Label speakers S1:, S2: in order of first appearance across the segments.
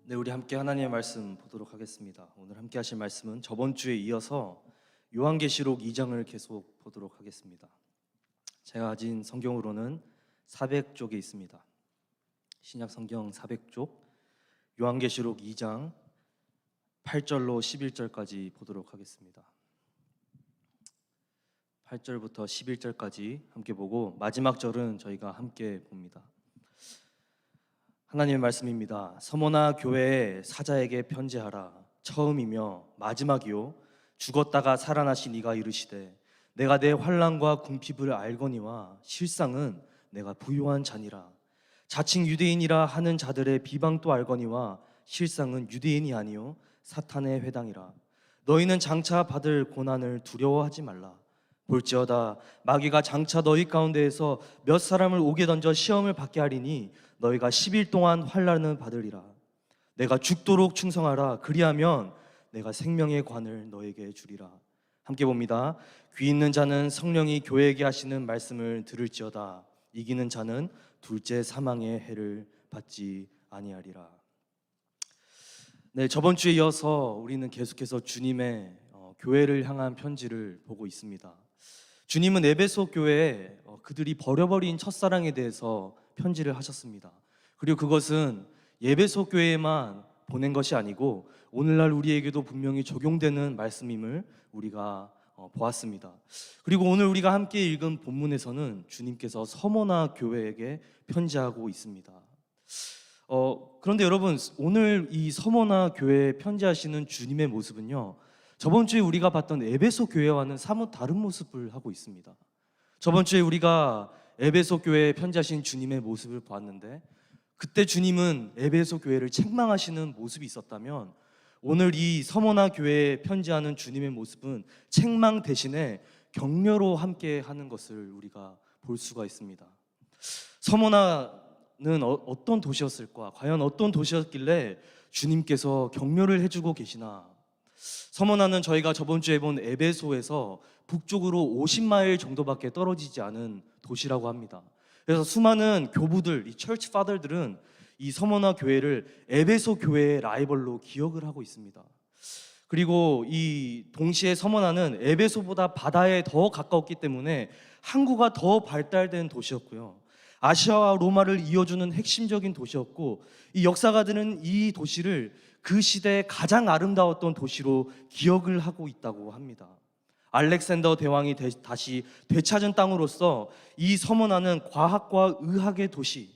S1: 네, 우리 함께 하나님의 말씀 보도록 하겠습니다. 오늘 함께 하실 말씀은 저번 주에 이어서 요한계시록 2장을 계속 보도록 하겠습니다. 제가 가진 성경으로는 400쪽에 있습니다. 신약 성경 400쪽 요한계시록 2장 8절로 11절까지 보도록 하겠습니다. 8절부터 11절까지 함께 보고 마지막 절은 저희가 함께 봅니다. 하나님의 말씀입니다. 서머나 교회의 사자에게 편지하라. 처음이며 마지막이요 죽었다가 살아나신 이가 이르시되 내가 내 환난과 궁핍을 알거니와 실상은 내가 부요한 자니라. 자칭 유대인이라 하는 자들의 비방도 알거니와 실상은 유대인이 아니요 사탄의 회당이라. 너희는 장차 받을 고난을 두려워하지 말라. 볼지어다 마귀가 장차 너희 가운데에서 몇 사람을 옥에 던져 시험을 받게 하리니 너희가 10일 동안 환난을 받으리라. 내가 죽도록 충성하라. 그리하면 내가 생명의 관을 너에게 주리라. 함께 봅니다. 귀 있는 자는 성령이 교회에게 하시는 말씀을 들을지어다. 이기는 자는 둘째 사망의 해를 받지 아니하리라. 네, 저번 주에 이어서 우리는 계속해서 주님의 교회를 향한 편지를 보고 있습니다. 주님은 에베소 교회에 그들이 버려버린 첫사랑에 대해서 편지를 하셨습니다. 그리고 그것은 에베소 교회에만 보낸 것이 아니고 오늘날 우리에게도 분명히 적용되는 말씀임을 우리가 보았습니다. 그리고 오늘 우리가 함께 읽은 본문에서는 주님께서 서머나 교회에게 편지하고 있습니다. 그런데 여러분, 오늘 이 서머나 교회에 편지하시는 주님의 모습은요, 저번 주에 우리가 봤던 에베소 교회와는 사뭇 다른 모습을 하고 있습니다. 저번 주에 우리가 에베소 교회에 편지하신 주님의 모습을 보았는데 그때 주님은 에베소 교회를 책망하시는 모습이 있었다면 오늘 이 서머나 교회에 편지하는 주님의 모습은 책망 대신에 격려로 함께 하는 것을 우리가 볼 수가 있습니다. 서머나는 어떤 도시였을까? 과연 어떤 도시였길래 주님께서 격려를 해주고 계시나? 서머나는 저희가 저번 주에 본 에베소에서 북쪽으로 50마일 정도밖에 떨어지지 않은 도시라고 합니다. 그래서 수많은 교부들, 이 철치 파더들은 이 서머나 교회를 에베소 교회의 라이벌로 기억을 하고 있습니다. 그리고 이 동시에 서머나는 에베소보다 바다에 더 가까웠기 때문에 항구가 더 발달된 도시였고요. 아시아와 로마를 이어주는 핵심적인 도시였고, 이 역사가들은 이 도시를 그 시대에 가장 아름다웠던 도시로 기억을 하고 있다고 합니다. 알렉산더 대왕이 다시 되찾은 땅으로서 이 서머나는 과학과 의학의 도시,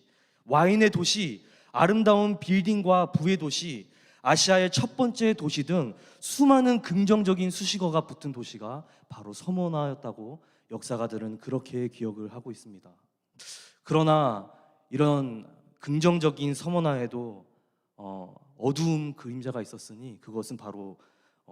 S1: 와인의 도시, 아름다운 빌딩과 부의 도시, 아시아의 첫 번째 도시 등 수많은 긍정적인 수식어가 붙은 도시가 바로 서머나였다고 역사가들은 그렇게 기억을 하고 있습니다. 그러나 이런 긍정적인 서머나에도 어두운 그림자가 있었으니 그것은 바로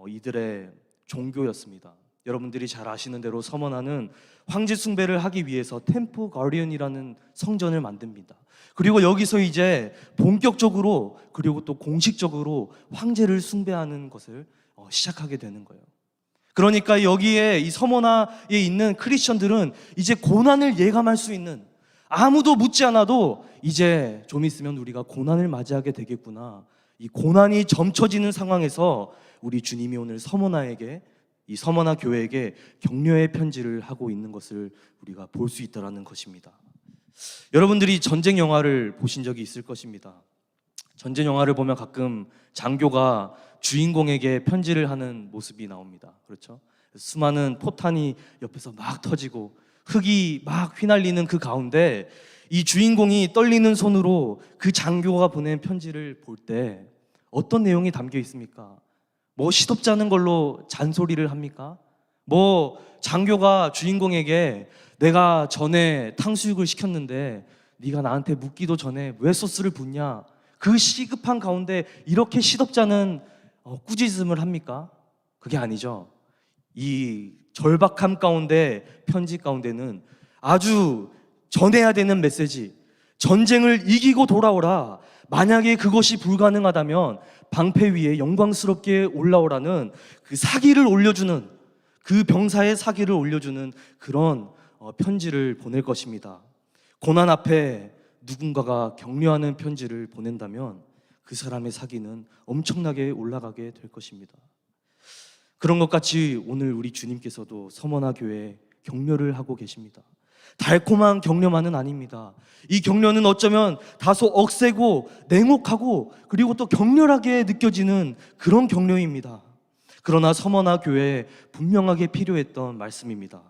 S1: 이들의 종교였습니다. 여러분들이 잘 아시는 대로 서머나는 황제 숭배를 하기 위해서 템플 가디언이라는 성전을 만듭니다. 그리고 여기서 이제 본격적으로 그리고 또 공식적으로 황제를 숭배하는 것을 시작하게 되는 거예요. 그러니까 여기에 이 서머나에 있는 크리스천들은 이제 고난을 예감할 수 있는, 아무도 묻지 않아도 이제 좀 있으면 우리가 고난을 맞이하게 되겠구나, 이 고난이 점쳐지는 상황에서 우리 주님이 오늘 서머나에게, 이 서머나 교회에게 격려의 편지를 하고 있는 것을 우리가 볼 수 있다는 것입니다. 여러분들이 전쟁 영화를 보신 적이 있을 것입니다. 전쟁 영화를 보면 가끔 장교가 주인공에게 편지를 하는 모습이 나옵니다. 그렇죠? 수많은 포탄이 옆에서 막 터지고 흙이 막 휘날리는 그 가운데 이 주인공이 떨리는 손으로 그 장교가 보낸 편지를 볼 때 어떤 내용이 담겨 있습니까? 뭐 시덥지 않은 걸로 잔소리를 합니까? 뭐 장교가 주인공에게 내가 전에 탕수육을 시켰는데 네가 나한테 묻기도 전에 왜 소스를 붓냐, 그 시급한 가운데 이렇게 시덥지 않은 꾸짖음을 합니까? 그게 아니죠. 이 절박함 가운데 편지 가운데는 아주 전해야 되는 메시지, 전쟁을 이기고 돌아오라, 만약에 그것이 불가능하다면 방패 위에 영광스럽게 올라오라는 그 사기를 올려주는, 그 병사의 사기를 올려주는 그런 편지를 보낼 것입니다. 고난 앞에 누군가가 격려하는 편지를 보낸다면 그 사람의 사기는 엄청나게 올라가게 될 것입니다. 그런 것 같이 오늘 우리 주님께서도 서머나 교회에 격려를 하고 계십니다. 달콤한 격려만은 아닙니다. 이 격려는 어쩌면 다소 억세고 냉혹하고 그리고 또 격렬하게 느껴지는 그런 격려입니다. 그러나 서머나 교회에 분명하게 필요했던 말씀입니다.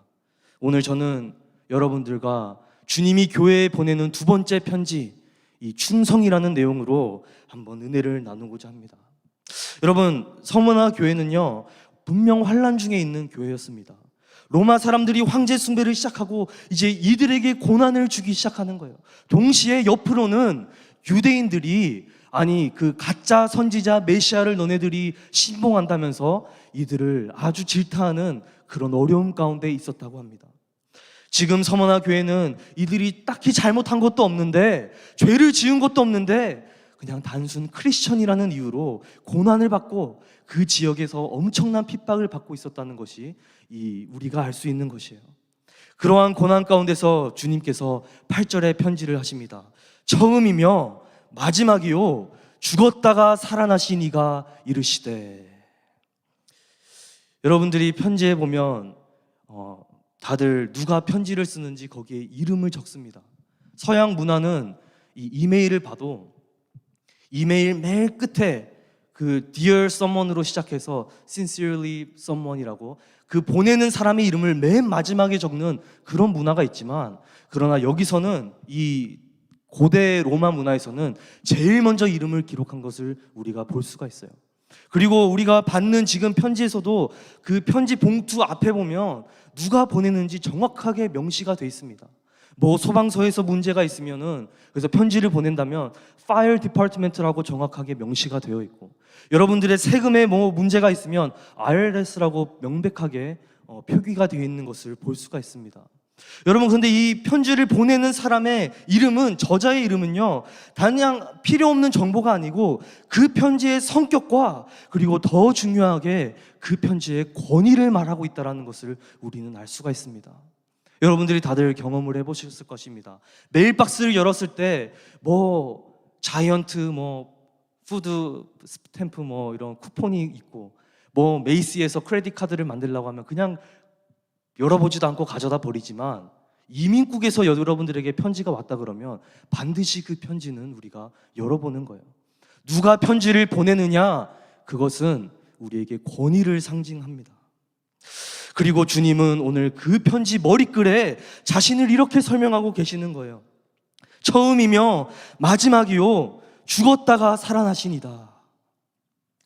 S1: 오늘 저는 여러분들과 주님이 교회에 보내는 두 번째 편지, 이 충성이라는 내용으로 한번 은혜를 나누고자 합니다. 여러분, 서머나 교회는요, 분명 환난 중에 있는 교회였습니다. 로마 사람들이 황제 숭배를 시작하고 이제 이들에게 고난을 주기 시작하는 거예요. 동시에 옆으로는 유대인들이 그 가짜 선지자 메시아를 너네들이 신봉한다면서 이들을 아주 질타하는 그런 어려움 가운데 있었다고 합니다. 지금 서머나 교회는 이들이 딱히 잘못한 것도 없는데, 죄를 지은 것도 없는데 그냥 단순 크리스천이라는 이유로 고난을 받고 그 지역에서 엄청난 핍박을 받고 있었다는 것이 우리가 알 수 있는 것이에요. 그러한 고난 가운데서 주님께서 8절에 편지를 하십니다. 처음이며 마지막이요 죽었다가 살아나신 이가 이르시되. 여러분들이 편지에 보면 다들 누가 편지를 쓰는지 거기에 이름을 적습니다. 서양 문화는 이 이메일을 봐도 이메일 맨 끝에 그 Dear Someone으로 시작해서 Sincerely Someone이라고 그 보내는 사람의 이름을 맨 마지막에 적는 그런 문화가 있지만, 그러나 여기서는 이 고대 로마 문화에서는 제일 먼저 이름을 기록한 것을 우리가 볼 수가 있어요. 그리고 우리가 받는 지금 편지에서도 그 편지 봉투 앞에 보면 누가 보내는지 정확하게 명시가 되어 있습니다. 소방서에서 문제가 있으면은, 그래서 편지를 보낸다면 Fire Department라고 정확하게 명시가 되어 있고, 여러분들의 세금에 문제가 있으면 IRS라고 명백하게 표기가 되어 있는 것을 볼 수가 있습니다. 여러분, 근데 이 편지를 보내는 사람의 이름은, 저자의 이름은요, 그냥 필요 없는 정보가 아니고 그 편지의 성격과 그리고 더 중요하게 그 편지의 권위를 말하고 있다는 것을 우리는 알 수가 있습니다. 여러분들이 다들 경험을 해보셨을 것입니다. 메일박스를 열었을 때 자이언트 푸드 스탬프 이런 쿠폰이 있고 메이시에서 크레딧 카드를 만들려고 하면 그냥 열어보지도 않고 가져다 버리지만, 이민국에서 여러분들에게 편지가 왔다 그러면 반드시 그 편지는 우리가 열어보는 거예요. 누가 편지를 보내느냐, 그것은 우리에게 권위를 상징합니다. 그리고 주님은 오늘 그 편지 머리글에 자신을 이렇게 설명하고 계시는 거예요. 처음이며 마지막이요 죽었다가 살아나시니다.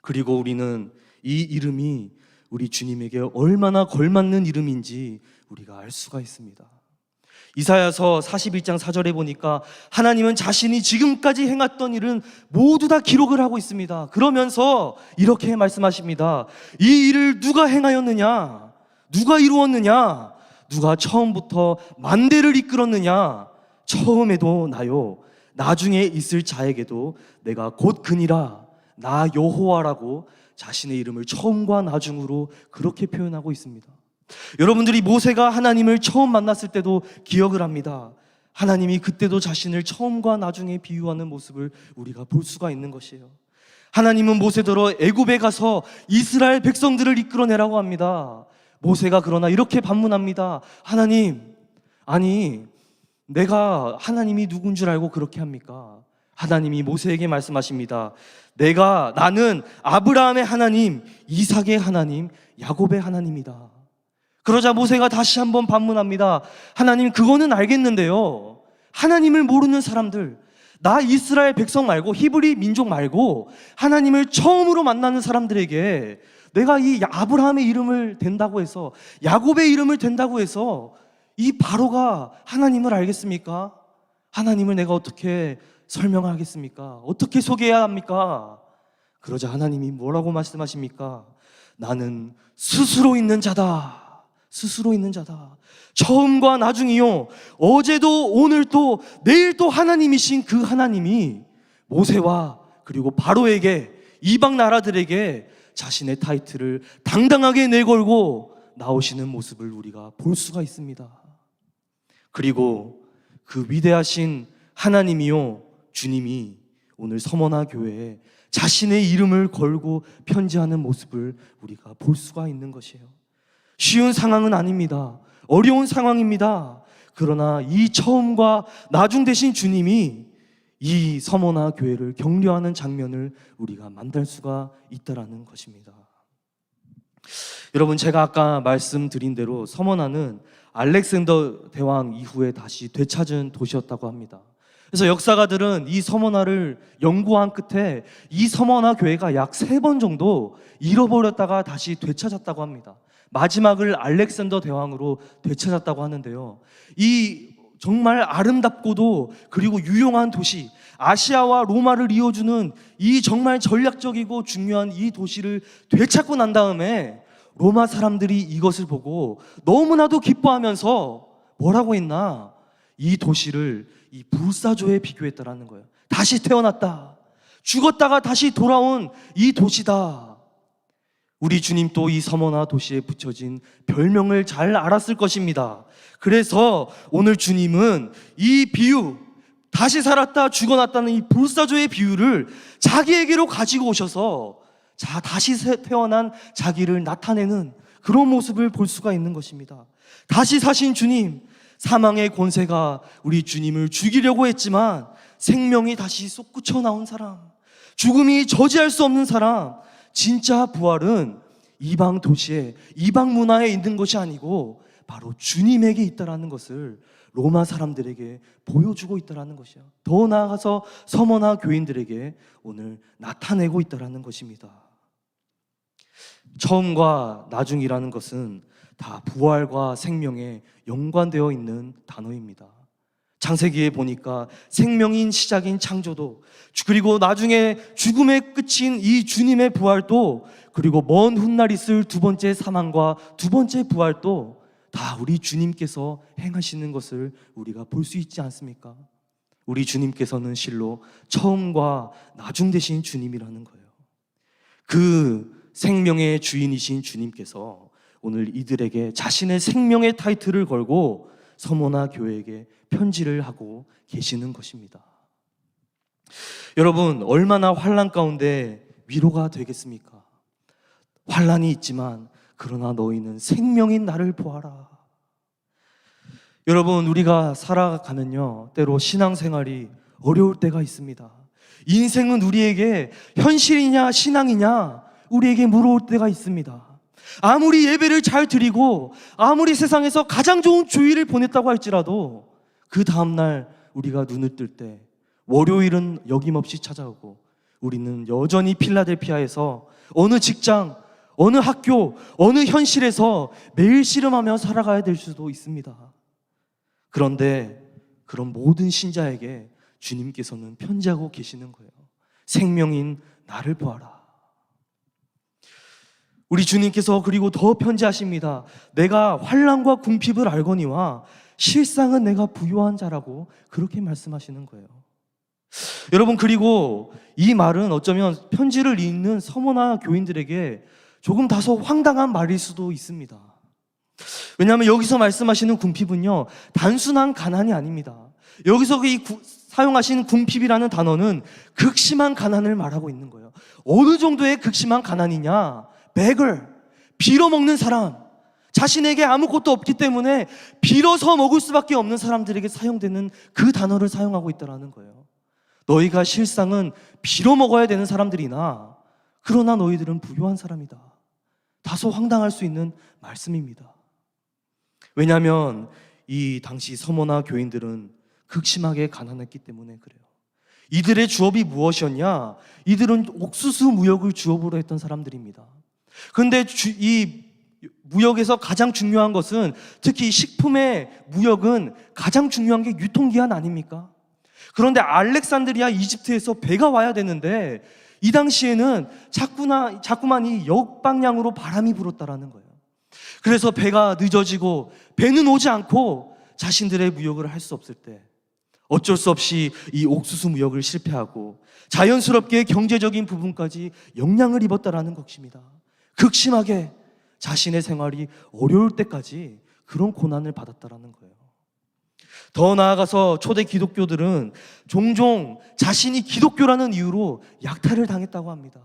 S1: 그리고 우리는 이 이름이 우리 주님에게 얼마나 걸맞는 이름인지 우리가 알 수가 있습니다. 이사야서 41장 4절에 보니까 하나님은 자신이 지금까지 행했던 일은 모두 다 기록을 하고 있습니다. 그러면서 이렇게 말씀하십니다. 이 일을 누가 행하였느냐? 누가 이루었느냐? 누가 처음부터 만대를 이끌었느냐? 처음에도 나요, 나중에 있을 자에게도 내가 곧 그니라, 나 여호와라고 자신의 이름을 처음과 나중으로 그렇게 표현하고 있습니다. 여러분들이 모세가 하나님을 처음 만났을 때도 기억을 합니다. 하나님이 그때도 자신을 처음과 나중에 비유하는 모습을 우리가 볼 수가 있는 것이에요. 하나님은 모세더러 애굽에 가서 이스라엘 백성들을 이끌어내라고 합니다. 모세가 그러나 이렇게 반문합니다. 하나님, 내가 하나님이 누군 줄 알고 그렇게 합니까? 하나님이 모세에게 말씀하십니다. 나는 아브라함의 하나님, 이삭의 하나님, 야곱의 하나님이다. 그러자 모세가 다시 한번 반문합니다. 하나님, 그거는 알겠는데요, 하나님을 모르는 사람들, 나 이스라엘 백성 말고 히브리 민족 말고 하나님을 처음으로 만나는 사람들에게 내가 이 아브라함의 이름을 댄다고 해서, 야곱의 이름을 댄다고 해서 이 바로가 하나님을 알겠습니까? 하나님을 내가 어떻게 설명하겠습니까? 어떻게 소개해야 합니까? 그러자 하나님이 뭐라고 말씀하십니까? 나는 스스로 있는 자다. 스스로 있는 자다. 처음과 나중이요, 어제도 오늘도 내일도 하나님이신 그 하나님이 모세와 그리고 바로에게, 이방 나라들에게 자신의 타이틀을 당당하게 내걸고 나오시는 모습을 우리가 볼 수가 있습니다. 그리고 그 위대하신 하나님이요, 주님이 오늘 서머나 교회에 자신의 이름을 걸고 편지하는 모습을 우리가 볼 수가 있는 것이에요. 쉬운 상황은 아닙니다. 어려운 상황입니다. 그러나 이 처음과 나중 되신 주님이 이 서머나 교회를 격려하는 장면을 우리가 만날 수가 있다라는 것입니다. 여러분, 제가 아까 말씀드린 대로 서머나는 알렉산더 대왕 이후에 다시 되찾은 도시였다고 합니다. 그래서 역사가들은 이 서머나를 연구한 끝에 이 서머나 교회가 약 3번 정도 잃어버렸다가 다시 되찾았다고 합니다. 마지막을 알렉산더 대왕으로 되찾았다고 하는데요, 이 정말 아름답고도 그리고 유용한 도시, 아시아와 로마를 이어주는 이 정말 전략적이고 중요한 이 도시를 되찾고 난 다음에 로마 사람들이 이것을 보고 너무나도 기뻐하면서 뭐라고 했나? 이 도시를 이 불사조에 비교했다라는 거예요. 다시 태어났다, 죽었다가 다시 돌아온 이 도시다. 우리 주님도 이 서머나 도시에 붙여진 별명을 잘 알았을 것입니다. 그래서 오늘 주님은 이 비유, 다시 살았다 죽어났다는 이 불사조의 비유를 자기에게로 가지고 오셔서 다시 태어난 자기를 나타내는 그런 모습을 볼 수가 있는 것입니다. 다시 사신 주님, 사망의 권세가 우리 주님을 죽이려고 했지만 생명이 다시 솟구쳐 나온 사람, 죽음이 저지할 수 없는 사람, 진짜 부활은 이방 도시에, 이방 문화에 있는 것이 아니고 바로 주님에게 있다라는 것을 로마 사람들에게 보여주고 있다라는 것이요, 더 나아가서 서머나 교인들에게 오늘 나타내고 있다라는 것입니다. 처음과 나중이라는 것은 다 부활과 생명에 연관되어 있는 단어입니다. 창세기에 보니까 생명인 시작인 창조도, 그리고 나중에 죽음의 끝인 이 주님의 부활도, 그리고 먼 훗날 있을 두 번째 사망과 두 번째 부활도 다 우리 주님께서 행하시는 것을 우리가 볼 수 있지 않습니까? 우리 주님께서는 실로 처음과 나중 되신 주님이라는 거예요. 그 생명의 주인이신 주님께서 오늘 이들에게 자신의 생명의 타이틀을 걸고 서머나 교회에게 편지를 하고 계시는 것입니다. 여러분, 얼마나 환난 가운데 위로가 되겠습니까? 환난이 있지만 그러나 너희는 생명인 나를 보아라. 여러분, 우리가 살아가면요, 때로 신앙생활이 어려울 때가 있습니다. 인생은 우리에게 현실이냐 신앙이냐 우리에게 물어올 때가 있습니다. 아무리 예배를 잘 드리고 아무리 세상에서 가장 좋은 주일을 보냈다고 할지라도 그 다음날 우리가 눈을 뜰 때 월요일은 여김없이 찾아오고 우리는 여전히 필라델피아에서 어느 직장, 어느 학교, 어느 현실에서 매일 씨름하며 살아가야 될 수도 있습니다. 그런데 그런 모든 신자에게 주님께서는 편지하고 계시는 거예요. 생명인 나를 보아라. 우리 주님께서 그리고 더 편지하십니다. 내가 환난과 궁핍을 알거니와 실상은 내가 부유한 자라고 그렇게 말씀하시는 거예요. 여러분, 그리고 이 말은 어쩌면 편지를 읽는 서머나 교인들에게 조금 다소 황당한 말일 수도 있습니다. 왜냐하면 여기서 말씀하시는 궁핍은요, 단순한 가난이 아닙니다. 여기서 사용하신 궁핍이라는 단어는 극심한 가난을 말하고 있는 거예요. 어느 정도의 극심한 가난이냐? beggar, 빌어먹는 사람, 자신에게 아무것도 없기 때문에 빌어서 먹을 수밖에 없는 사람들에게 사용되는 그 단어를 사용하고 있다는 거예요. 너희가 실상은 빌어먹어야 되는 사람들이나 그러나 너희들은 부유한 사람이다. 다소 황당할 수 있는 말씀입니다. 왜냐하면 이 당시 서머나 교인들은 극심하게 가난했기 때문에 그래요. 이들의 주업이 무엇이었냐? 이들은 옥수수 무역을 주업으로 했던 사람들입니다. 그런데 이 무역에서 가장 중요한 것은, 특히 식품의 무역은 가장 중요한 게 유통기한 아닙니까? 그런데 알렉산드리아 이집트에서 배가 와야 되는데 이 당시에는 자꾸만 이 역방향으로 바람이 불었다라는 거예요. 그래서 배가 늦어지고 배는 오지 않고 자신들의 무역을 할 수 없을 때 어쩔 수 없이 이 옥수수 무역을 실패하고 자연스럽게 경제적인 부분까지 영향을 입었다라는 것입니다. 극심하게 자신의 생활이 어려울 때까지 그런 고난을 받았다라는 거예요. 더 나아가서 초대 기독교들은 종종 자신이 기독교라는 이유로 약탈을 당했다고 합니다.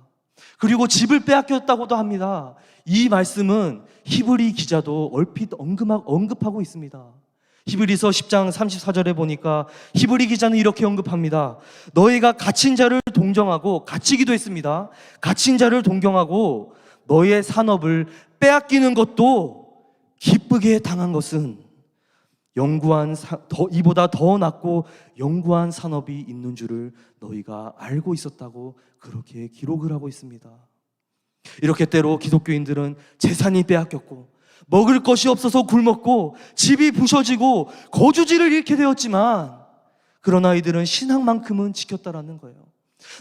S1: 그리고 집을 빼앗겼다고도 합니다. 이 말씀은 히브리 기자도 얼핏 언급하고 있습니다. 히브리서 10장 34절에 보니까 히브리 기자는 이렇게 언급합니다. 너희가 갇힌 자를 동정하고, 갇히기도 했습니다. 갇힌 자를 동경하고 너희의 산업을 빼앗기는 것도 기쁘게 당한 것은 이보다 더 낫고 영구한 산업이 있는 줄을 너희가 알고 있었다고 그렇게 기록을 하고 있습니다. 이렇게 때로 기독교인들은 재산이 빼앗겼고 먹을 것이 없어서 굶었고 집이 부셔지고 거주지를 잃게 되었지만, 그러나 이들은 신앙만큼은 지켰다라는 거예요.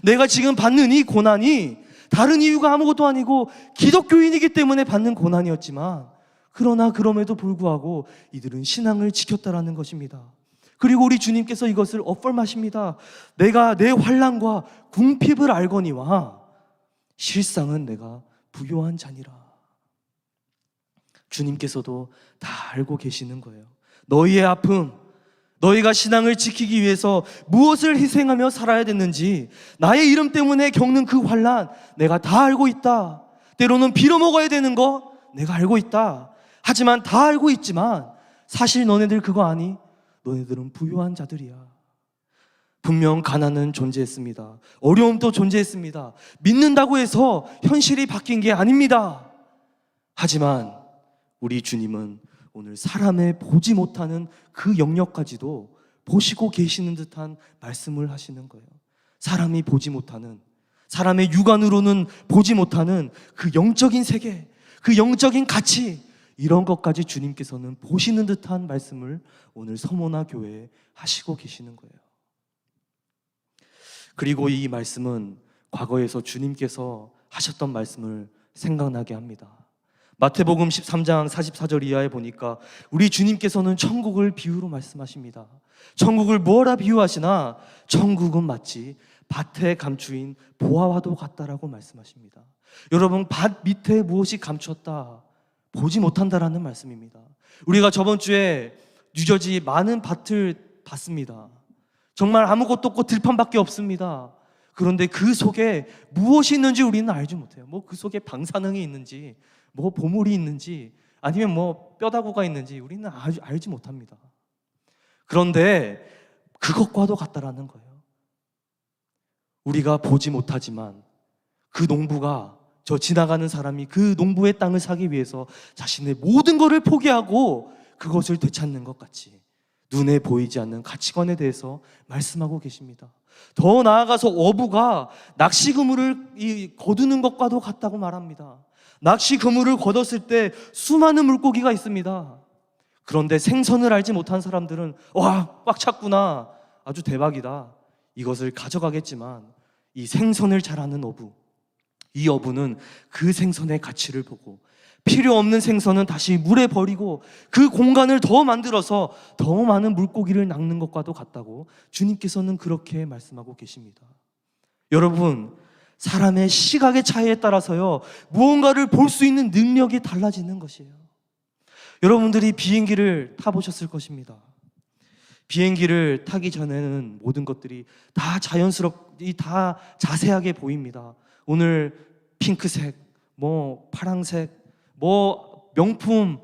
S1: 내가 지금 받는 이 고난이 다른 이유가 아무것도 아니고 기독교인이기 때문에 받는 고난이었지만, 그러나 그럼에도 불구하고 이들은 신앙을 지켰다라는 것입니다. 그리고 우리 주님께서 이것을 어펄마십니다. 내가 내 환난과 궁핍을 알거니와 실상은 내가 부요한 자니라. 주님께서도 다 알고 계시는 거예요. 너희의 아픔, 너희가 신앙을 지키기 위해서 무엇을 희생하며 살아야 됐는지, 나의 이름 때문에 겪는 그 환난 내가 다 알고 있다. 때로는 빌어먹어야 되는 거 내가 알고 있다. 하지만 다 알고 있지만 사실 너네들 그거 아니? 너네들은 부유한 자들이야. 분명 가난은 존재했습니다. 어려움도 존재했습니다. 믿는다고 해서 현실이 바뀐 게 아닙니다. 하지만 우리 주님은 오늘 사람의 보지 못하는 그 영역까지도 보시고 계시는 듯한 말씀을 하시는 거예요. 사람이 보지 못하는, 사람의 육안으로는 보지 못하는 그 영적인 세계, 그 영적인 가치, 이런 것까지 주님께서는 보시는 듯한 말씀을 오늘 서모나 교회에 하시고 계시는 거예요. 그리고 이 말씀은 과거에서 주님께서 하셨던 말씀을 생각나게 합니다. 마태복음 13장 44절 이하에 보니까 우리 주님께서는 천국을 비유로 말씀하십니다. 천국을 뭐라 비유하시나? 천국은 마치 밭에 감추인 보화와도 같다라고 말씀하십니다. 여러분, 밭 밑에 무엇이 감추었다? 보지 못한다라는 말씀입니다. 우리가 저번 주에 뉴저지 많은 밭을 봤습니다. 정말 아무것도 없고 들판밖에 없습니다. 그런데 그 속에 무엇이 있는지 우리는 알지 못해요. 뭐 그 속에 방사능이 있는지, 뭐 보물이 있는지, 아니면 뭐 뼈다구가 있는지 우리는 알지 못합니다. 그런데 그것과도 같다라는 거예요. 우리가 보지 못하지만 그 농부가, 저 지나가는 사람이 그 농부의 땅을 사기 위해서 자신의 모든 것을 포기하고 그것을 되찾는 것 같이 눈에 보이지 않는 가치관에 대해서 말씀하고 계십니다. 더 나아가서 어부가 낚시 그물을 거두는 것과도 같다고 말합니다. 낚시 그물을 걷었을 때 수많은 물고기가 있습니다. 그런데 생선을 알지 못한 사람들은 와, 꽉 찼구나, 아주 대박이다, 이것을 가져가겠지만, 이 생선을 잘 아는 어부, 이 어부는 그 생선의 가치를 보고 필요 없는 생선은 다시 물에 버리고 그 공간을 더 만들어서 더 많은 물고기를 낚는 것과도 같다고 주님께서는 그렇게 말씀하고 계십니다. 여러분, 사람의 시각의 차이에 따라서요, 무언가를 볼 수 있는 능력이 달라지는 것이에요. 여러분들이 비행기를 타보셨을 것입니다. 비행기를 타기 전에는 모든 것들이 다 다 자세하게 보입니다. 오늘 핑크색, 뭐 파랑색, 뭐 명품,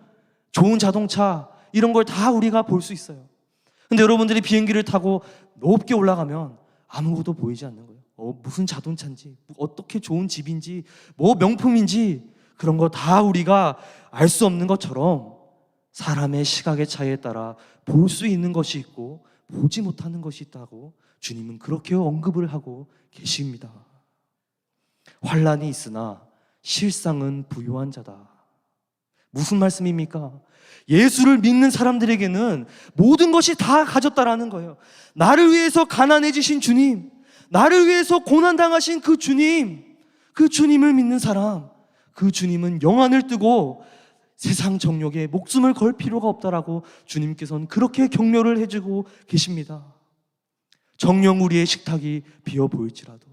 S1: 좋은 자동차, 이런 걸 다 우리가 볼 수 있어요. 근데 여러분들이 비행기를 타고 높게 올라가면 아무것도 보이지 않는 거예요. 무슨 자동차인지, 어떻게 좋은 집인지, 뭐 명품인지, 그런 거 다 우리가 알 수 없는 것처럼 사람의 시각의 차이에 따라 볼 수 있는 것이 있고 보지 못하는 것이 있다고 주님은 그렇게 언급을 하고 계십니다. 환난이 있으나 실상은 부유한 자다. 무슨 말씀입니까? 예수를 믿는 사람들에게는 모든 것이 다 가졌다라는 거예요. 나를 위해서 가난해지신 주님, 나를 위해서 고난당하신 그 주님, 그 주님을 믿는 사람, 그 주님은 영안을 뜨고 세상 정욕에 목숨을 걸 필요가 없다라고 주님께서는 그렇게 격려를 해주고 계십니다. 정녕 우리의 식탁이 비어 보일지라도,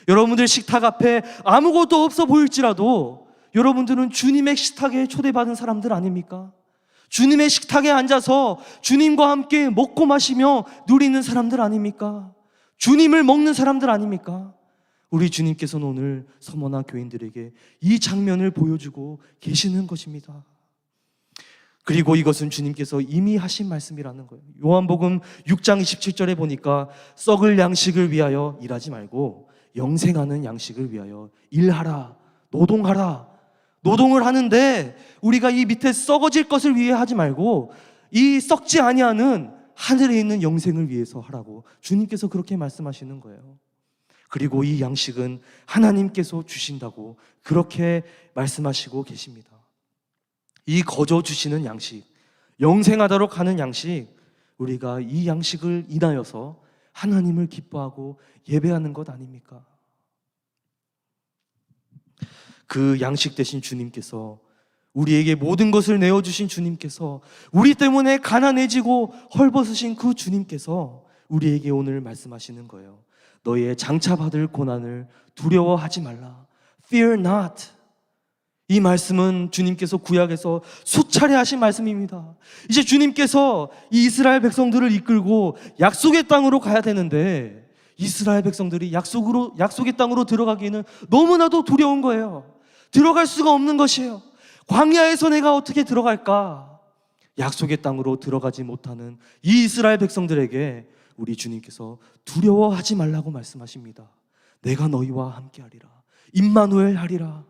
S1: 여러분들 식탁 앞에 아무것도 없어 보일지라도 여러분들은 주님의 식탁에 초대받은 사람들 아닙니까? 주님의 식탁에 앉아서 주님과 함께 먹고 마시며 누리는 사람들 아닙니까? 주님을 먹는 사람들 아닙니까? 우리 주님께서는 오늘 서머나 교인들에게 이 장면을 보여주고 계시는 것입니다. 그리고 이것은 주님께서 이미 하신 말씀이라는 거예요. 요한복음 6장 27절에 보니까 썩을 양식을 위하여 일하지 말고 영생하는 양식을 위하여 일하라, 노동하라. 노동을 하는데 우리가 이 밑에 썩어질 것을 위해 하지 말고 이 썩지 아니하는 하늘에 있는 영생을 위해서 하라고 주님께서 그렇게 말씀하시는 거예요. 그리고 이 양식은 하나님께서 주신다고 그렇게 말씀하시고 계십니다. 이 거저 주시는 양식, 영생하도록 하는 양식, 우리가 이 양식을 인하여서 하나님을 기뻐하고 예배하는 것 아닙니까? 그 양식 대신 주님께서, 우리에게 모든 것을 내어주신 주님께서, 우리 때문에 가난해지고 헐벗으신 그 주님께서 우리에게 오늘 말씀하시는 거예요. 너희의 장차받을 고난을 두려워하지 말라. Fear not. 이 말씀은 주님께서 구약에서 수차례 하신 말씀입니다. 이제 주님께서 이 이스라엘 백성들을 이끌고 약속의 땅으로 가야 되는데 이스라엘 백성들이 약속의 땅으로 들어가기에는 너무나도 두려운 거예요. 들어갈 수가 없는 것이에요. 광야에서 내가 어떻게 들어갈까? 약속의 땅으로 들어가지 못하는 이 이스라엘 백성들에게 우리 주님께서 두려워하지 말라고 말씀하십니다. 내가 너희와 함께하리라. 임마누엘 하리라.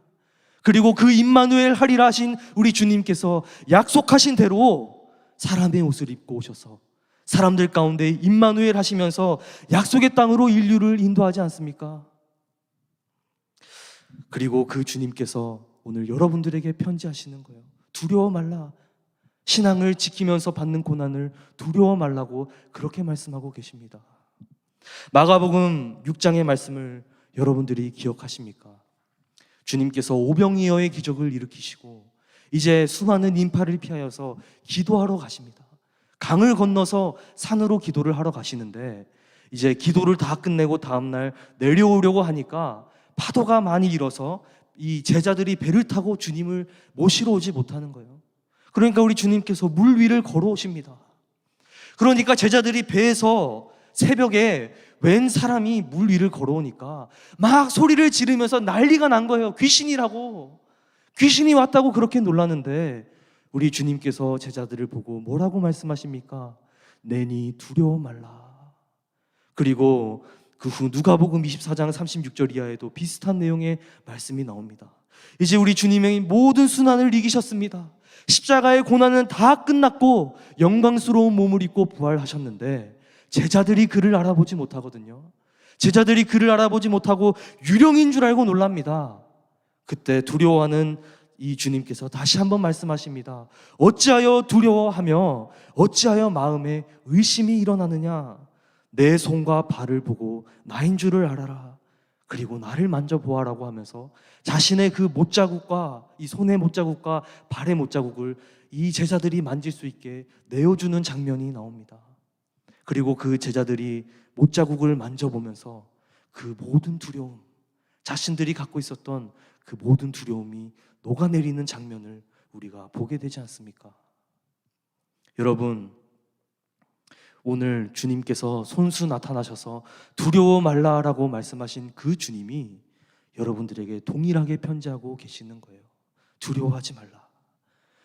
S1: 그리고 그 임마누엘 하리라 하신 우리 주님께서 약속하신 대로 사람의 옷을 입고 오셔서 사람들 가운데 임마누엘 하시면서 약속의 땅으로 인류를 인도하지 않습니까? 그리고 그 주님께서 오늘 여러분들에게 편지하시는 거예요. 두려워 말라. 신앙을 지키면서 받는 고난을 두려워 말라고 그렇게 말씀하고 계십니다. 마가복음 6장의 말씀을 여러분들이 기억하십니까? 주님께서 오병이어의 기적을 일으키시고 이제 수많은 인파를 피하여서 기도하러 가십니다. 강을 건너서 산으로 기도를 하러 가시는데 이제 기도를 다 끝내고 다음날 내려오려고 하니까 파도가 많이 일어서 이 제자들이 배를 타고 주님을 모시러 오지 못하는 거예요. 그러니까 우리 주님께서 물 위를 걸어오십니다. 그러니까 제자들이 배에서 새벽에 웬 사람이 물 위를 걸어오니까 막 소리를 지르면서 난리가 난 거예요. 귀신이라고. 귀신이 왔다고 그렇게 놀랐는데 우리 주님께서 제자들을 보고 뭐라고 말씀하십니까? 내니 두려워 말라. 그리고 그 후 누가복음 24장 36절 이하에도 비슷한 내용의 말씀이 나옵니다. 이제 우리 주님의 모든 순환을 이기셨습니다. 십자가의 고난은 다 끝났고 영광스러운 몸을 입고 부활하셨는데 제자들이 그를 알아보지 못하거든요. 제자들이 그를 알아보지 못하고 유령인 줄 알고 놀랍니다. 그때 두려워하는 이 주님께서 다시 한번 말씀하십니다. 어찌하여 두려워하며 어찌하여 마음에 의심이 일어나느냐? 내 손과 발을 보고 나인 줄을 알아라. 그리고 나를 만져보아라고 하면서 자신의 그 못자국과 이 손의 못자국과 발의 못자국을 이 제자들이 만질 수 있게 내어주는 장면이 나옵니다. 그리고 그 제자들이 못자국을 만져보면서 그 모든 두려움, 자신들이 갖고 있었던 그 모든 두려움이 녹아내리는 장면을 우리가 보게 되지 않습니까? 여러분, 오늘 주님께서 손수 나타나셔서 두려워 말라라고 말씀하신 그 주님이 여러분들에게 동일하게 편지하고 계시는 거예요. 두려워하지 말라.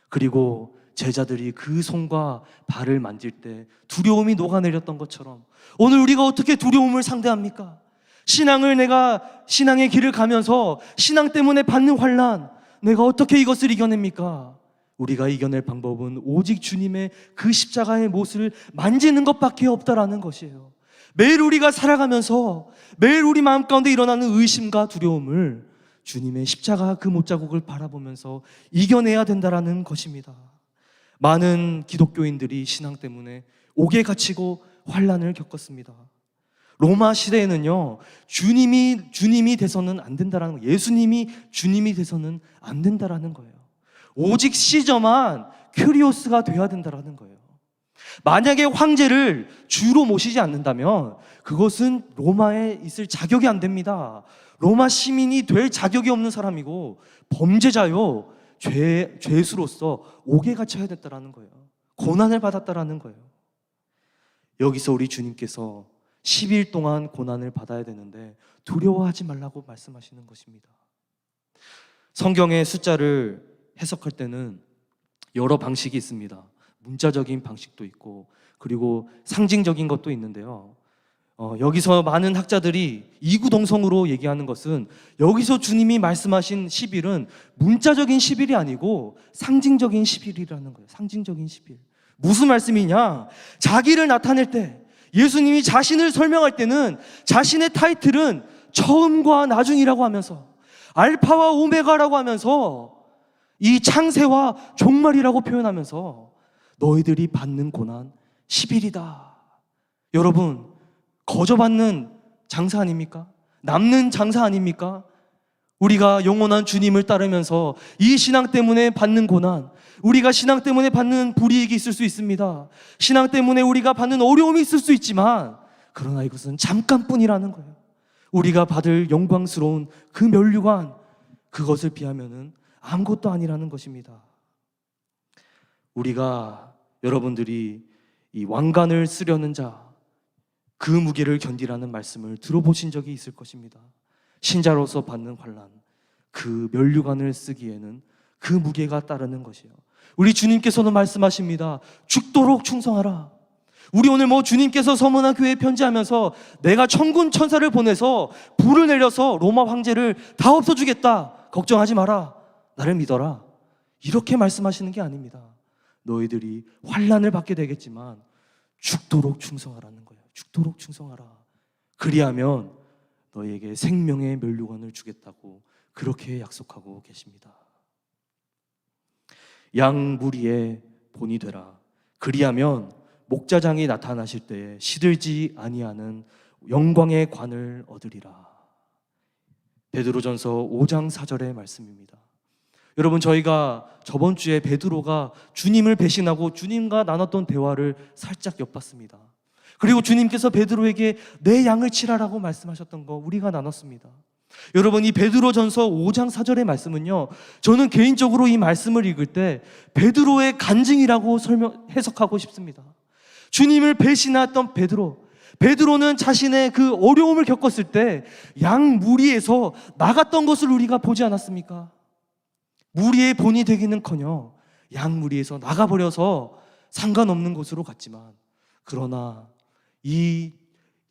S1: 그리고 제자들이 그 손과 발을 만질 때 두려움이 녹아내렸던 것처럼 오늘 우리가 어떻게 두려움을 상대합니까? 신앙의 길을 가면서 신앙 때문에 받는 환난, 내가 어떻게 이것을 이겨냅니까? 우리가 이겨낼 방법은 오직 주님의 그 십자가의 못을 만지는 것밖에 없다라는 것이에요. 매일 우리가 살아가면서 매일 우리 마음 가운데 일어나는 의심과 두려움을 주님의 십자가 그 못자국을 바라보면서 이겨내야 된다라는 것입니다. 많은 기독교인들이 신앙 때문에 옥에 갇히고 환난을 겪었습니다. 로마 시대에는요, 주님이 돼서는 안 된다라는 거예요. 예수님이 주님이 돼서는 안 된다라는 거예요. 오직 시저만 큐리오스가 돼야 된다라는 거예요. 만약에 황제를 주로 모시지 않는다면 그것은 로마에 있을 자격이 안 됩니다. 로마 시민이 될 자격이 없는 사람이고 범죄자요, 죄수로서 옥에 갇혀야 됐다라는 거예요. 고난을 받았다라는 거예요. 여기서 우리 주님께서 10일 동안 고난을 받아야 되는데 두려워하지 말라고 말씀하시는 것입니다. 성경의 숫자를 해석할 때는 여러 방식이 있습니다. 문자적인 방식도 있고 그리고 상징적인 것도 있는데요. 여기서 많은 학자들이 이구동성으로 얘기하는 것은 여기서 주님이 말씀하신 10일은 문자적인 10일이 아니고 상징적인 10일이라는 거예요. 상징적인 10일. 무슨 말씀이냐? 자기를 나타낼 때 예수님이 자신을 설명할 때는 자신의 타이틀은 처음과 나중이라고 하면서 알파와 오메가라고 하면서 이 창세와 종말이라고 표현하면서 너희들이 받는 고난 10일이다. 여러분, 거저받는 장사 아닙니까? 남는 장사 아닙니까? 우리가 영원한 주님을 따르면서 이 신앙 때문에 받는 고난, 우리가 신앙 때문에 받는 불이익이 있을 수 있습니다. 신앙 때문에 우리가 받는 어려움이 있을 수 있지만 그러나 이것은 잠깐뿐이라는 거예요. 우리가 받을 영광스러운 그 면류관, 그것을 비하면은 아무것도 아니라는 것입니다. 우리가 여러분들이 이 왕관을 쓰려는 자, 그 무게를 견디라는 말씀을 들어보신 적이 있을 것입니다. 신자로서 받는 환난, 그 면류관을 쓰기에는 그 무게가 따르는 것이에요. 우리 주님께서는 말씀하십니다. 죽도록 충성하라. 우리 오늘 주님께서 서문화 교회에 편지하면서 내가 천군 천사를 보내서 불을 내려서 로마 황제를 다 없애주겠다. 걱정하지 마라. 나를 믿어라. 이렇게 말씀하시는 게 아닙니다. 너희들이 환난을 받게 되겠지만 죽도록 충성하라는 거예요. 죽도록 충성하라. 그리하면 너희에게 생명의 면류관을 주겠다고 그렇게 약속하고 계십니다. 양 무리의 본이 되라. 그리하면 목자장이 나타나실 때에 시들지 아니하는 영광의 관을 얻으리라. 베드로전서 5장 4절의 말씀입니다. 여러분, 저희가 저번 주에 베드로가 주님을 배신하고 주님과 나눴던 대화를 살짝 엿봤습니다. 그리고 주님께서 베드로에게 내 양을 치라라고 말씀하셨던 거 우리가 나눴습니다. 여러분, 이 베드로전서 5장 4절의 말씀은요, 저는 개인적으로 이 말씀을 읽을 때 베드로의 간증이라고 해석하고 싶습니다. 주님을 배신했던 베드로는 자신의 그 어려움을 겪었을 때 양 무리에서 나갔던 것을 우리가 보지 않았습니까? 무리의 본이 되기는커녕 양 무리에서 나가버려서 상관없는 곳으로 갔지만, 그러나 이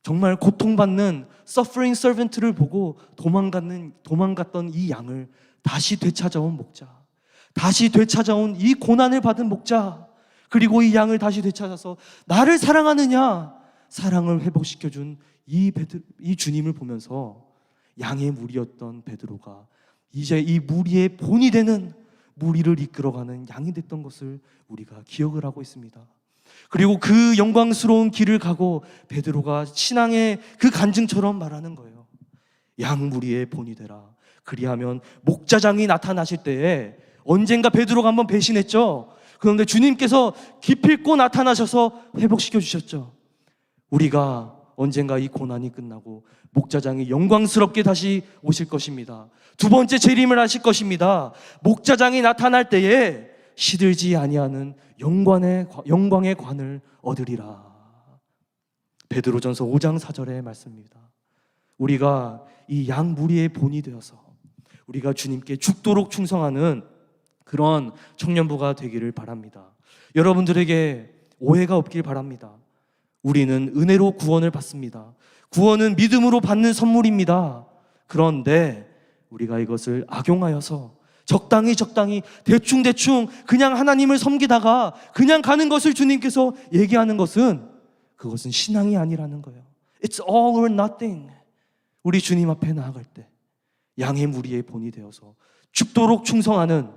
S1: 정말 고통받는 suffering servant를 보고 도망갔던 이 양을 다시 되찾아온 목자, 다시 되찾아온 이 고난을 받은 목자, 그리고 이 양을 다시 되찾아서 나를 사랑하느냐, 사랑을 회복시켜준 이 주님을 보면서 양의 무리였던 베드로가 이제 이 무리의 본이 되는, 무리를 이끌어가는 양이 됐던 것을 우리가 기억을 하고 있습니다. 그리고 그 영광스러운 길을 가고 베드로가 신앙의 그 간증처럼 말하는 거예요. 양 무리의 본이 되라. 그리하면 목자장이 나타나실 때에, 언젠가 베드로가 한번 배신했죠. 그런데 주님께서 기필코 나타나셔서 회복시켜 주셨죠. 우리가 언젠가 이 고난이 끝나고 목자장이 영광스럽게 다시 오실 것입니다. 두 번째 재림을 하실 것입니다. 목자장이 나타날 때에 시들지 아니하는 영광의 관을 얻으리라. 베드로전서 5장 4절의 말씀입니다. 우리가 이 양 무리의 본이 되어서 우리가 주님께 죽도록 충성하는 그런 청년부가 되기를 바랍니다. 여러분들에게 오해가 없길 바랍니다. 우리는 은혜로 구원을 받습니다. 구원은 믿음으로 받는 선물입니다. 그런데 우리가 이것을 악용하여서 적당히 대충 그냥 하나님을 섬기다가 그냥 가는 것을 주님께서 얘기하는 것은, 그것은 신앙이 아니라는 거예요. It's all or nothing. 우리 주님 앞에 나아갈 때 양의 무리의 본이 되어서 죽도록 충성하는,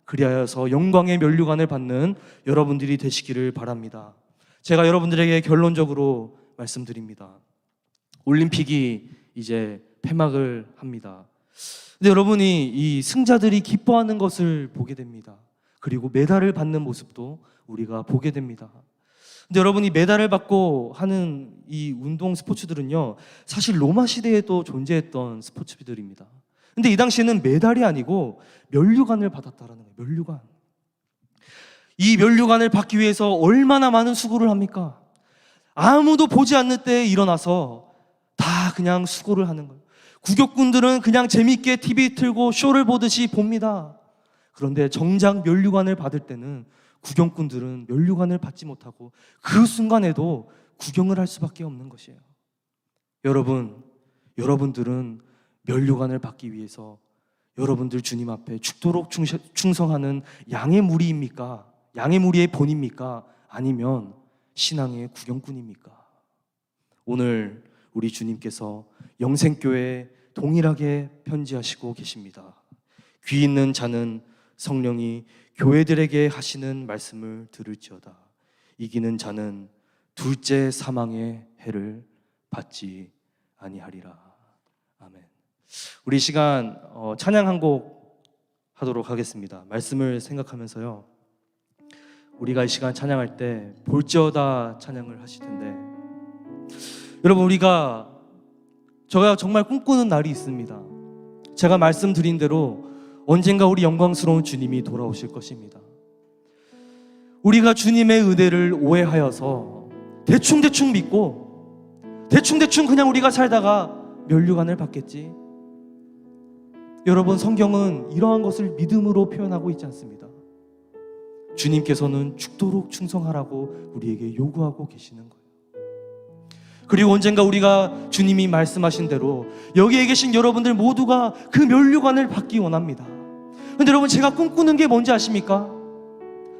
S1: 그리하여서 영광의 면류관을 받는 여러분들이 되시기를 바랍니다. 제가 여러분들에게 결론적으로 말씀드립니다. 올림픽이 이제 폐막을 합니다. 근데 여러분이 이 승자들이 기뻐하는 것을 보게 됩니다. 그리고 메달을 받는 모습도 우리가 보게 됩니다. 근데 여러분이 메달을 받고 하는 이 운동 스포츠들은요, 사실 로마 시대에도 존재했던 스포츠들입니다. 근데 이 당시에는 메달이 아니고 면류관을 받았다라는 거예요. 면류관. 이 면류관을 받기 위해서 얼마나 많은 수고를 합니까? 아무도 보지 않는 때에 일어나서 다 그냥 수고를 하는 거예요. 구격군들은 그냥 재밌게 TV 틀고 쇼를 보듯이 봅니다. 그런데 정작 면류관을 받을 때는 구경꾼들은 면류관을 받지 못하고 그 순간에도 구경을 할 수밖에 없는 것이에요. 여러분들은 면류관을 받기 위해서 여러분들 주님 앞에 죽도록 충성하는 양의 무리입니까? 양의 무리의 본입니까? 아니면 신앙의 구경꾼입니까? 오늘 우리 주님께서 영생교회에 동일하게 편지하시고 계십니다. 귀 있는 자는 성령이 교회들에게 하시는 말씀을 들을지어다. 이기는 자는 둘째 사망의 해를 받지 아니하리라. 아멘. 우리 시간 찬양 한 곡 하도록 하겠습니다. 말씀을 생각하면서요, 우리가 이 시간 찬양할 때 볼지어다 찬양을 하실 텐데, 여러분, 제가 정말 꿈꾸는 날이 있습니다. 제가 말씀드린 대로 언젠가 우리 영광스러운 주님이 돌아오실 것입니다. 우리가 주님의 은혜를 오해하여서 대충 믿고 대충 그냥 우리가 살다가 면류관을 받겠지. 여러분, 성경은 이러한 것을 믿음으로 표현하고 있지 않습니다. 주님께서는 죽도록 충성하라고 우리에게 요구하고 계시는 거예요. 그리고 언젠가 우리가 주님이 말씀하신 대로 여기에 계신 여러분들 모두가 그 면류관을 받기 원합니다. 근데 여러분, 제가 꿈꾸는 게 뭔지 아십니까?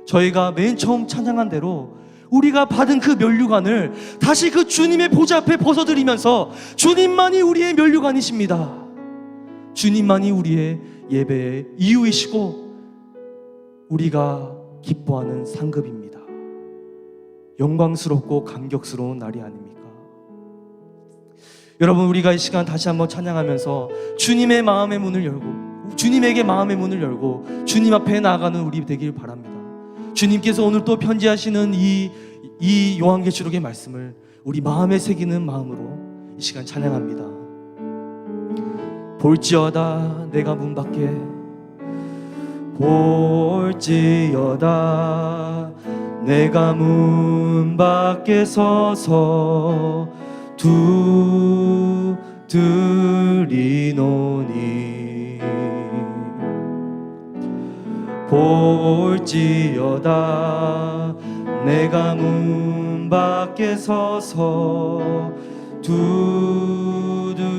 S1: 저희가 맨 처음 찬양한 대로 우리가 받은 그 면류관을 다시 그 주님의 보좌 앞에 벗어드리면서 주님만이 우리의 면류관이십니다. 주님만이 우리의 예배의 이유이시고 우리가 기뻐하는 상급입니다. 영광스럽고 감격스러운 날이 아닙니까? 여러분, 우리가 이 시간 다시 한번 찬양하면서 주님의 마음의 문을 열고, 주님에게 마음의 문을 열고 주님 앞에 나아가는 우리 되길 바랍니다. 주님께서 오늘 또 편지하시는 이 요한계시록의 말씀을 우리 마음에 새기는 마음으로 이 시간 찬양합니다. 볼지어다 내가 문 밖에, 볼지어다 내가 문 밖에 서서 두드리노니, 볼지어다 내가 문 밖에 서서 두드리노니,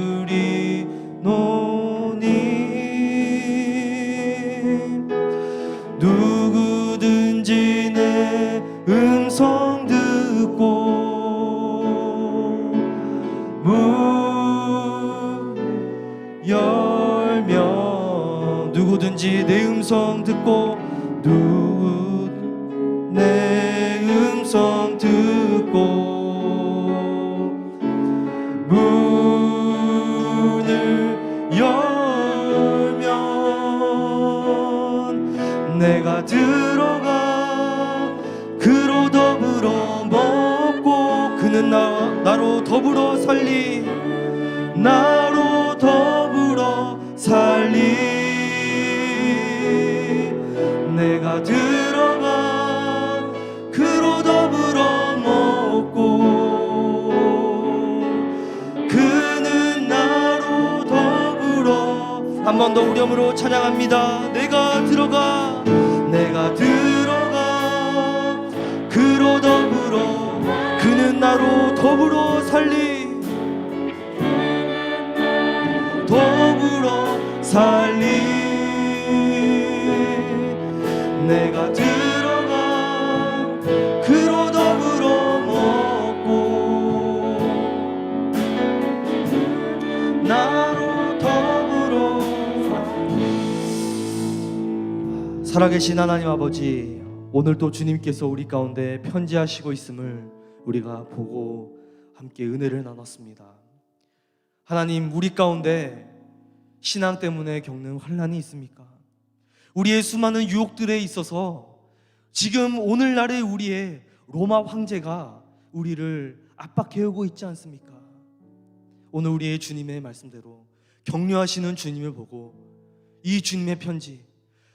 S1: 누구든지 내 음성 듣고 문 열면, 누구든지 내 음성 듣고 내 음성 듣고 문을 열면 내가 들어가 그로 더불어 먹고, 그는 나로 더불어 살리, 나로 더불어 살리. 내가 들어가 그로 더불어 먹고, 그는 나로 더불어. 한 번 더 우렴으로 찬양합니다. 내가 들어가 그로 더불어, 그는 나로 더불어 살리, 더불어 살리. 내가 들어가 그로 더불어 먹고, 나로 더불어. 살아계신 하나님 아버지, 오늘도 주님께서 우리 가운데 편지하시고 있음을 우리가 보고 함께 은혜를 나눴습니다. 하나님, 우리 가운데 신앙 때문에 겪는 환난이 있습니까? 우리의 수많은 유혹들에 있어서 지금 오늘날의 우리의 로마 황제가 우리를 압박해오고 있지 않습니까? 오늘 우리의 주님의 말씀대로 격려하시는 주님을 보고 이 주님의 편지,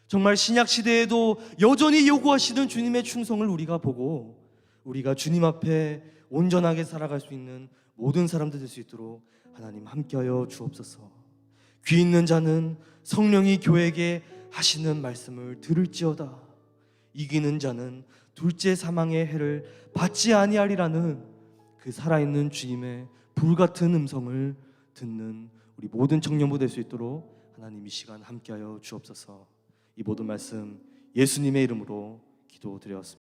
S1: 정말 신약 시대에도 여전히 요구하시는 주님의 충성을 우리가 보고 우리가 주님 앞에 온전하게 살아갈 수 있는 모든 사람들 될 수 있도록 하나님 함께하여 주옵소서. 귀 있는 자는 성령이 교회에게 하시는 말씀을 들을지어다. 이기는 자는 둘째 사망의 해를 받지 아니하리라는 그 살아있는 주님의 불같은 음성을 듣는 우리 모든 청년부 될 수 있도록 하나님 이 시간 함께하여 주옵소서. 이 모든 말씀 예수님의 이름으로 기도드렸습니다.